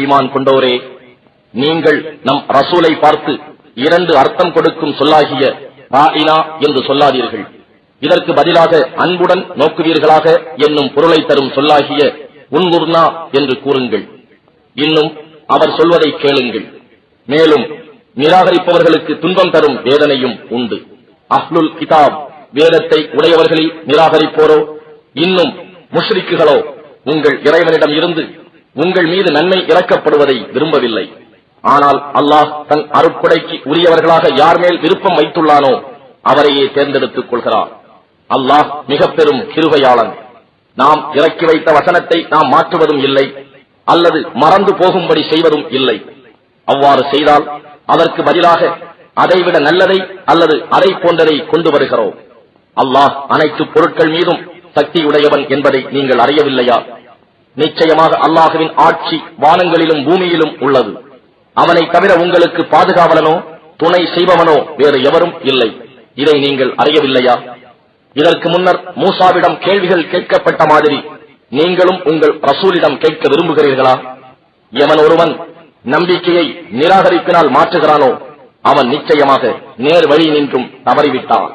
ஈமான் கொண்டோரே, நீங்கள் நம் ரசூலை பார்த்து 2 அர்த்தம் கொடுக்கும் சொல்லாகிய ராயினா என்று சொல்லாதீர்கள். இதற்கு பதிலாக அன்புடன் நோக்குவீர்களாக என்னும் பொருளை தரும் சொல்லாகிய உன்குர்னா என்று கூறுங்கள். இன்னும் அவர் சொல்வதை கேளுங்கள். மேலும் நிராகரிப்பவர்களுக்கு துன்பம் தரும் வேதனையும் உண்டு. அஹ்லுல் கிதாப் வேதத்தை உடையவர்களில் நிராகரிப்போரோ இன்னும் முஷ்ரிக்குகளோ உங்கள் இறைவனிடம் இருந்து உங்கள் மீது நன்மை இறக்கப்படுவதை விரும்பவில்லை. ஆனால் அல்லாஹ் தன் அருட்கொடைக்கு உரியவர்களாக யார் மேல் விருப்பம் வைத்துள்ளானோ அவரையே தேர்ந்தெடுத்துக் கொள்கிறார். அல்லாஹ் மிக பெரும் கிருபையாளன். நாம் இறக்கி வைத்த வசனத்தை நாம் மாற்றுவதும் இல்லை, அல்லது மறந்து போகும்படி செய்வதும் இல்லை. அவ்வாறு செய்தால் அதற்கு பதிலாக அதைவிட நல்லதை அல்லது அதை போன்றதை கொண்டு வருகிறோம். அல்லாஹ் அனைத்து பொருட்கள் மீதும் சக்தியுடையவன் என்பதை நீங்கள் அறியவில்லையா? நிச்சயமாக அல்லாஹுவின் ஆட்சி வானங்களிலும் பூமியிலும் உள்ளது. அவனை தவிர உங்களுக்கு பாதுகாவலனோ துணை செய்பவனோ வேறு எவரும் இல்லை. இதை நீங்கள் அறியவில்லையா? இதற்கு முன்னர் மூசாவிடம் கேள்விகள் கேட்கப்பட்ட மாதிரி நீங்களும் உங்கள் ரசூலிடம் கேட்க விரும்புகிறீர்களா? எவன் ஒருவன் நம்பிக்கையை நிராகரிப்பினால் மாற்றுகிறானோ அவன் நிச்சயமாக நேர் வழி நின்றும் தவறிவிட்டான்.